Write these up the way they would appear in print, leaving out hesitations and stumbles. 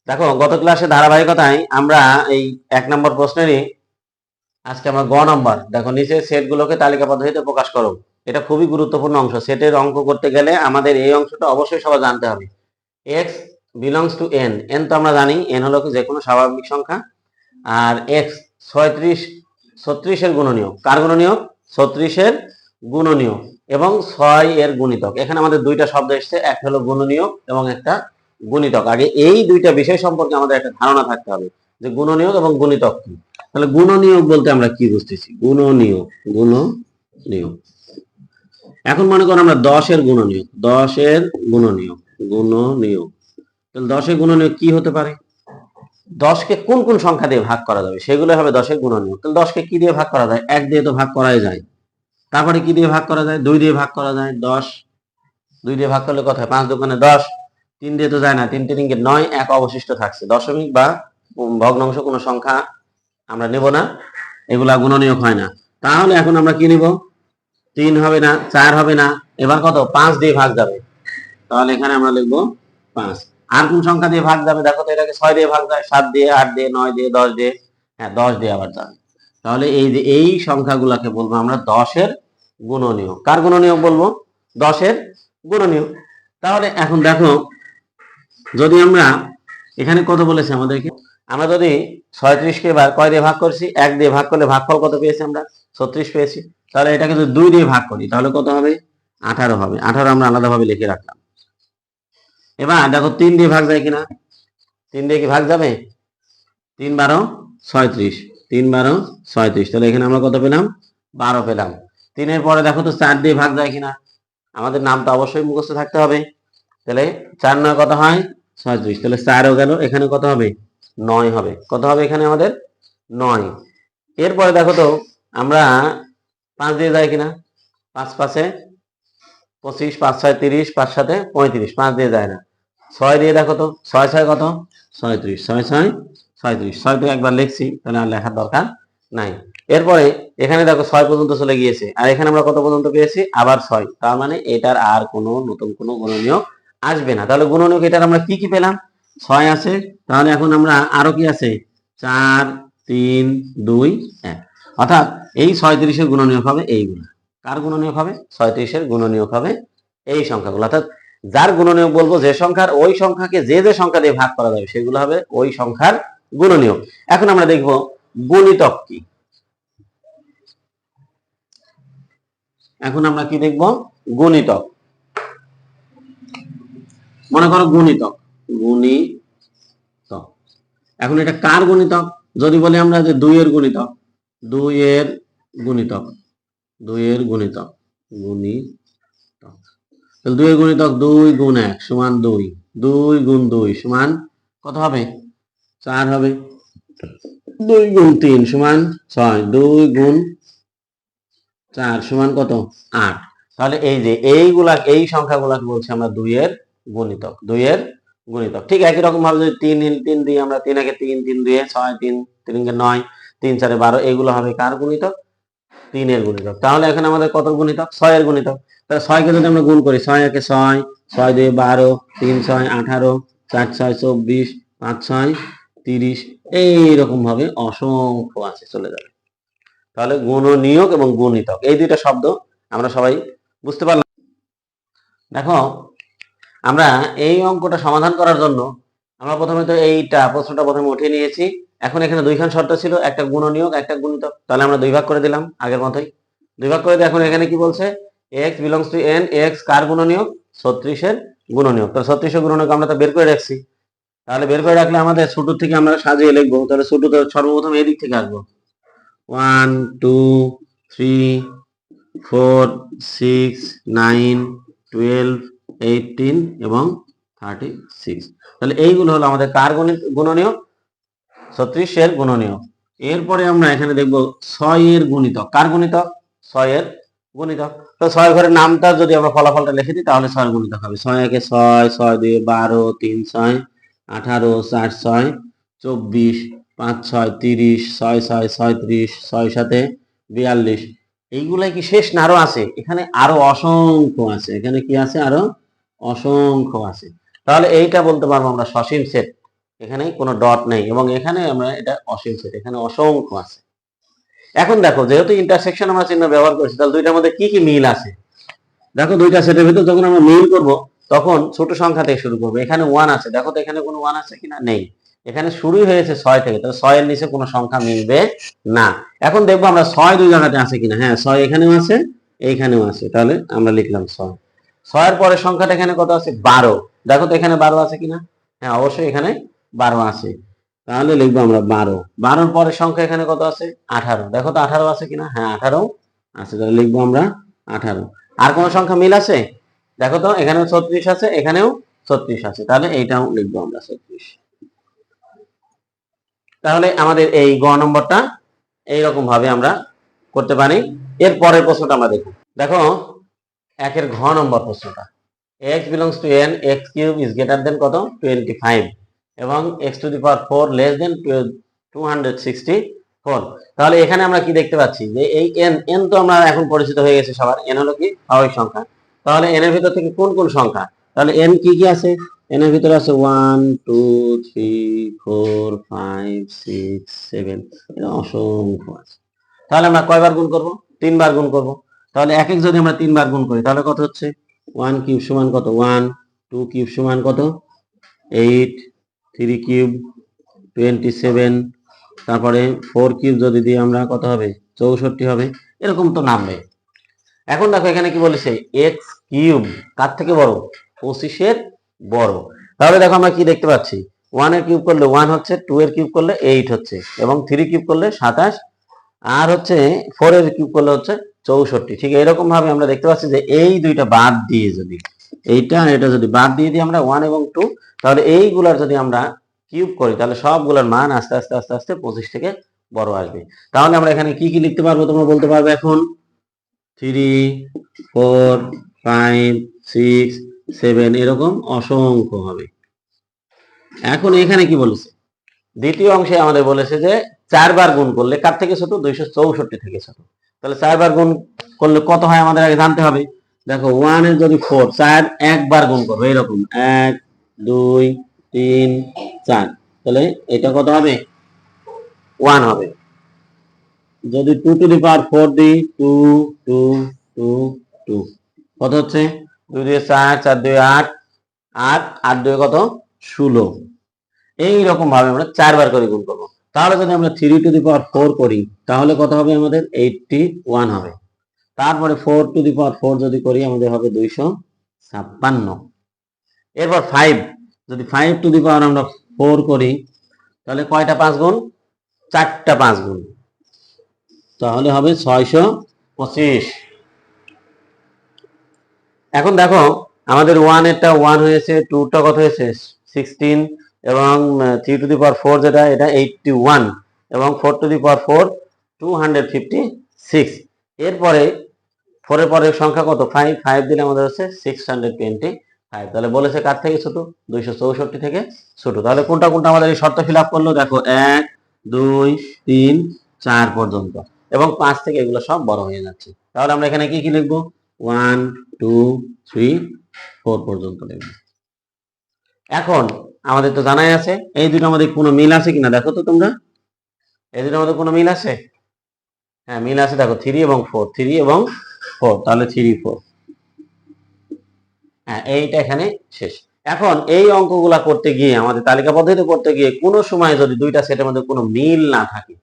দেখো গত ক্লাসে ধারাবাহিকতায় আমরা এই 1 নম্বর প্রশ্নেরই আজকে আমরা গ নম্বর, দেখো নিচে সেটগুলোকে তালিকা পদ্ধতিতে প্রকাশ করো। এটা খুবই গুরুত্বপূর্ণ অংশ। সেটের অঙ্ক করতে গেলে আমাদের এই অংশটা অবশ্যই সবাই জানতে হবে। x belongs to n, n তো আমরা জানি n হলো যে কোনো স্বাভাবিক সংখ্যা, আর x 36 এর গুণনীয়ক। কার গুণনীয়ক? 36 এর গুণনীয়ক এবং 6 এর গুণিতক। এখানে আমাদের দুইটা শব্দ এসেছে, একটা হলো গুণনীয়ক এবং একটা গুণিতক। আগে এই দুইটা বিষয় সম্পর্কে আমাদের একটা ধারণা থাকতে হবে যে গুণনীয়ক এবং গুণিতক কি। তাহলে গুণনীয়ক বলতে আমরা কি বুঝতেছি? গুণনীয়ক, গুণনীয়ক। এখন মনে করো আমরা 10 এর গুণনীয়ক, 10 এর গুণনীয়ক, গুণনীয়ক। তাহলে 10 এর গুণনীয়ক কি হতে পারে? 10 কে কোন কোন সংখ্যা দিয়ে ভাগ করা যাবে সেগুলো হবে 10 এর গুণনীয়ক। তাহলে 10 কে কি দিয়ে ভাগ করা যায়? 1 দিয়ে তো ভাগ করাই যায়। তারপরে কি দিয়ে ভাগ করা যায়? 2 দিয়ে ভাগ করা যায়। 10 2 দিয়ে ভাগ করলে কত হয়? 5 দোকানে 10। 3 দিয়ে তো যায় না, 3 3 কে 9, 1 অবশিষ্ট থাকছে। দশমিক বা ভগ্নাংশ কোনো সংখ্যা আমরা নেব না, এগুলা গুণনীয়ক হয় না। তাহলে এখন আমরা কি নিব? 3 হবে না, 4 হবে না, এবার কত? 5 দিয়ে ভাগ যাবে। তাহলে এখানে আমরা লিখবো 5। আর কোন সংখ্যা দিয়ে ভাগ যাবে? দেখো তো, এটাকে 6 দিয়ে ভাগ যায়, 7 দিয়ে, 8 দিয়ে, 9 দিয়ে, 10 দিয়ে, হ্যাঁ 10 দিয়ে আবার যাবে। তাহলে এই যে এই সংখ্যাগুলোকে বলবো আমরা 10 এর গুণনীয়ক। কার গুণনীয়ক বলবো? 10 এর গুণনীয়ক। তাহলে এখন দেখো, যদি আমরা এখানে কত বলেছে আমাদেরকে, আমরা যদি 36 কে কয় দিয়ে ভাগ করছি? 1 দিয়ে ভাগ করলে ভাগফল কত পেয়েছি আমরা? 36 পেয়েছি। তাহলে এটাকে যদি 2 দিয়ে ভাগ করি তাহলে কত হবে? 18 হবে। 18 আমরা আলাদাভাবে লিখে রাখলাম। এবার দেখো 3 দিয়ে ভাগ যায় কিনা? 3 দিয়ে কি ভাগ যাবে? 3 12 36, 3 12 36। তাহলে এখানে আমরা কত পেলাম? 12 পেলাম। 3 এর পরে দেখো তো 4 দিয়ে ভাগ যায় কিনা? আমাদের নামটা অবশ্যই মুখস্থ থাকতে হবে। তাহলে 4 9 কত হয়? 36। তাহলে 4ও গেল, এখানে কত হবে? 9 হবে। কত হবে এখানে আমাদের? 9। এরপরে দেখো তো আমরা 5 দিয়ে যায় কিনা? 5 5 এ 25, 5 6 30, 5 7 এ 35, 5 দিয়ে যায় না। 6 দিয়ে দেখো তো, 6 6 কত? 36, 6 6 37। 6 তো একবার লিখছি, তাহলে আর লেখার দরকার নাই। এরপরে এখানে দেখো 6 পর্যন্ত চলে গিয়েছে, আর এখানে আমরা কত পর্যন্ত পেয়েছি? আবার 6। তার মানে এটার আর কোনো নতুন কোনো গুণনীয়ক আসবে না। তাহলে গুণনীয়ক এটার আমরা কি কি পেলাম? 6 আছে। তাহলে এখন আমরা আরো কি আছে? 4 3 2 1। অর্থাৎ এই 37 এর গুণনীয়ক হবে এইগুলো। কার গুণনীয়ক হবে? 37 এর গুণনীয়ক হবে এই সংখ্যাগুলো। অর্থাৎ যার গুণনীয়ক বলবো, যে সংখ্যার ওই সংখ্যাকে যে যে সংখ্যা দিয়ে ভাগ করা যাবে সেগুলো হবে ওই সংখ্যার গুণনীয়ক। এখন আমরা দেখব গুণিতক কি। এখন আমরা কি দেখব? গুণিতক। মনে করো গুণিতক, গুণিতক। এখন এটা কার গুণিতক? যদি বলি আমরা যে 2 এর গুণিতক, 2 এর গুণিতক, 2 এর গুণিতক, গুণিতক। 2 এর গুণিতক 2 গুণ 1 সমান 2, 2 গুণ 2 সমান কত হবে? 4 হবে। 2 গুণ 3 সমান 6, 2 গুণ 4 সমান কত? 8। তাহলে এই যে এইগুলা, এই সংখ্যাগুলাকে বলছি আমরা 2 এর গুণিতক, 2 এর গুণিতক। ঠিক একই রকম ভাবে যদি 3 3 দিয়ে আমরা 3 একে 3, 3 2 6, 3 3 কে 9, 3 4 12, এইগুলো হবে কার গুণিতক? 3 এর গুণিতক। তাহলে এখন আমাদের কত গুণিতক? 6 এর গুণিতক। তাহলে 6 কে যদি আমরা গুণ করি, 6 একে 6, 6 2 12, 3 6 18, 4 6 24, 5 6 30, এইরকম ভাবে অসংখ্য আছে চলে যাবে। তাহলে গুণনীয়ক এবং গুণিতক এই দুইটা শব্দ আমরা সবাই বুঝতে পারলাম। দেখো, আমরা এই অঙ্কটা সমাধান করার জন্য আমরা প্রথমে তো এইটা প্রশ্নটা প্রথমে উঠিয়ে নিয়েছি। এখন এখানে দুইখান শর্ত ছিল, একটা গুণনীয়ক একটা গুণিতক। তাহলে আমরা দুই ভাগ করে দিলাম আগের মতোই। দুই ভাগ করে দিয়ে এখন এখানে কি বলছে? x belongs to n, x কার গুণনীয়ক? 36 এর গুণনীয়ক। তাহলে 36 এর গুণনীয়ক আমরা তো বের করে রাখছি। তাহলে বের করে রাখলে আমাদের ছোট থেকে আমরা সাজিয়ে লিখবো। তাহলে ছোট তো সর্বপ্রথম এই দিক থেকে আসবো। 1 2 3 4 6 9 12 18 এবং 36। তাহলে এইগুলো হলো আমাদের কার গুণনীয়ক? 36 এর গুণনীয়ক। এরপরে আমরা এখানে দেখব 6 এর গুণিতক। কার গুণিতক? 6 এর গুণিতক। তো 6 ঘরের নামটা যদি আমরা ফলাফলটা লিখে দিই তাহলে 6 এর গুণিতক হবে। 6 একে 6, 6 2 12, 3 6 18, 4 6 24, 5 6 30, 6 6 36, 6 7 42। এইগুলাই কি শেষ না আরো আছে? এখানে আরো অসংখ্য আছে। এখানে কি আছে? আরো অসংখ্য আছে। তাহলে এইটা বলতে পারবো আমরা সসীম সেট। এখানে কোনো ডট নেই এবং এখানে আমরা এটা অসীম সেট, এখানে অসংখ্য আছে। এখন দেখো যেহেতু ইন্টারসেকশন আমরা চিহ্ন ব্যবহার করছি, তাহলে দুইটার মধ্যে কি কি মিল আছে দেখো। দুইটা সেটের ভিতর যখন আমরা মিল করব তখন ছোট সংখ্যা থেকে শুরু করবো। এখানে 1 আছে, দেখো তো এখানে কোনো 1 আছে কিনা, নেই। এখানে শুরুই হয়েছে 6 থেকে, তাহলে 6 এর নিচে কোনো সংখ্যা মিলবে না। এখন দেখবো আমরা 6 দুই জায়গাতে আছে কিনা। হ্যাঁ, 6 এখানেও আছে, এইখানেও আছে, তাহলে আমরা লিখলাম 6। 6 এর পরের সংখ্যাটা এখানে কত আছে, 12। দেখো তো এখানে 12 আছে কিনা। হ্যাঁ, অবশ্যই এখানে 12 আছে, তাহলে লিখবো আমরা 12। 12 পরের সংখ্যা এখানে কত আছে, 18। দেখো তো 18 আছে কিনা। হ্যাঁ, 18 আছে, তাহলে লিখবো আমরা 18। আর কোন সংখ্যা মিল আছে, দেখো তো এখানেও 36 আছে, এখানেও 36 আছে, তাহলে এইটাও লিখবো আমরা 36। তাহলে আমাদের এই গ নম্বরটা এইরকম ভাবে আমরা করতে পারি। এর পরের প্রশ্নটা আমরা দেখব। দেখো একের ঘ নম্বর প্রশ্নটা, x belongs to n, x cube is greater than কত 25 এবং x to the power 4 less than 264। তাহলে এখানে আমরা কি দেখতে পাচ্ছি যে এই n তো আমরা এখন পরিচিত হয়ে গেছে সবার, n হলো কি স্বাভাবিক সংখ্যা। তাহলে n এর ভিতর থেকে কোন কোন সংখ্যা, তাহলে n কি কি আছে, n এর ভিতরে আছে 1 2 3 4 5 6 7, এটা অসংখ্য আছে। তাহলে আমরা কয়বার গুণ করব, 3 বার গুণ করব। তাহলে এক এক যদি আমরা 3 বার গুণ করি তাহলে কত হচ্ছে, 1 কিউব সমান কত 1, 2 কিউব সমান কত 8, 3 কিউব 27, তারপরে 4 কিউব যদি দিই আমরা কত হবে 64 হবে, এরকম তো নামবে। এখন দেখো এখানে কি বলেছে, x কিউব কার থেকে বড়, 25 এর বড়। তাহলে দেখো আমরা কি দেখতে পাচ্ছি, 1 এর কিউব করলে 1 হচ্ছে, 2 এর কিউব করলে 8 হচ্ছে, এবং 3 কিউব করলে 27, আর হচ্ছে 4 এর কিউব করলে হচ্ছে 64। ঠিক এরকম ভাবে আমরা দেখতে পাচ্ছি যে এই দুইটা বাদ দিয়ে যদি এইটা আর এটা যদি বাদ দিয়ে দিই আমরা 1 এবং 2, তাহলে এইগুলার যদি আমরা কিউব করি তাহলে সবগুলোর মান আস্তে আস্তে আস্তে আস্তে 25 থেকে বড় আসবে। তাহলে আমরা এখানে কি কি লিখতে পারবো তোমরা বলতে পারবে এখন, 3 4 5 6 7, এরকম অসংখ্য হবে। এখন এখানে কি বলেছে, দ্বিতীয় অংশে আমাদের বলেছে যে 4 বার গুণ করলে কার থেকে ছোট, 264 থেকে ছোট। তাহলে 4 বার গুণ করলে কত হয় আমাদের আগে জানতে হবে। দেখো 1 এর যদি 4, 4 একবার গুণ করবে এরকম 1 2 3 4, তাহলে এটা কত হবে 1 হবে। যদি 2 টু দি পাওয়ার 4 দিই 2 2 2 2, কত হচ্ছে 2 দিয়ে 4, 4 দিয়ে 8, 8 8 দিয়ে কত 16। এইরকম ভাবে আমরা 4 বার করে গুণ করবো। তাহলে যদি আমরা 3 টু দি পাওয়ার 4 করি তাহলে কত হবে আমাদের 81 হবে। তারপরে 4 টু দি পাওয়ার 4 যদি করি আমাদের হবে 256। এরপর 5, যদি 5 টু দি পাওয়ার আমরা 4 করি তাহলে কয়টা 5 গুণ, 4টা 5 গুণ, তাহলে হবে 625। এখন দেখো আমাদের 1 এরটা 1 হয়েছে, 2টা কত হয়েছে 16, এবং 3 টু দি পাওয়ার 4 যেটা এটা 81, এবং 4 টু দি পাওয়ার 4 256। এরপরে 4 এর পরের সংখ্যা কত 5, 5 দিলে আমাদের হচ্ছে 625। তাহলে বলেছে কার থেকে ছোট, 264 থেকে ছোট। তাহলে কোনটা কোনটা আমাদের এই শর্ত ফিল আপ করলো, দেখো 1 2 3 4 পর্যন্ত, এবং 5 থেকে এগুলো সব বড় হয়ে যাচ্ছে। তাহলে আমরা এখানে কি কি লিখবো, 1 2 3 4 পর্যন্ত লিখবো। এখন আমাদের তো জানাই আছে এই দুটোর মধ্যে কোনো মিল আছে কিনা, দেখো তো তোমরা এই দুটোর মধ্যে কোনো মিল আছে। হ্যাঁ, মিল আছে, দেখো 3 এবং 4, 3 এবং 4, তাহলে 3 4। হ্যাঁ, এইটা এখানে শেষ। এখন এই অঙ্কগুলা করতে গিয়ে আমাদের তালিকা পদ্ধতি করতে গিয়ে কোনো সময় যদি দুইটা সেটের মধ্যে কোনো মিল না থাকে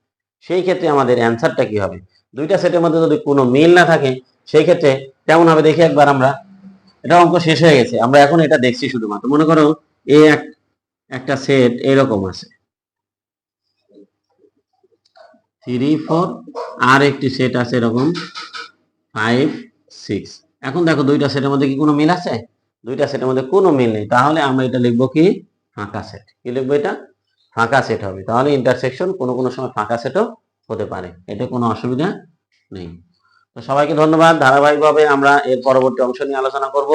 সেই ক্ষেত্রে আমাদের অ্যান্সারটা কি হবে, দুইটা সেটের মধ্যে যদি কোনো মিল না থাকে সেই ক্ষেত্রে কেমন হবে দেখি একবার আমরা। এটা অঙ্ক শেষ হয়ে গেছে, আমরা এখন এটা দেখছি শুধুমাত্র। মনে করো এই একটা সেট এরকম আছে 3 4, আর একটি সেট আছে এরকম 5 6। এখন দেখো দুইটা সেটের মধ্যে কি কোনো মিল আছে, দুইটা সেটের মধ্যে কোনো মিল নেই, তাহলে আমরা এটা লিখবো কি ফাঁকা সেট। কি লিখবো, এটা ফাঁকা সেট হবে। তাহলে ইন্টারসেকশন কোনো কোনো সময় ফাঁকা সেটও হতে পারে, এতে কোনো অসুবিধা নেই। তো সবাইকে ধন্যবাদ। ধারাবাহিকভাবে আমরা এর পরবর্তী অংশ নিয়ে আলোচনা করব।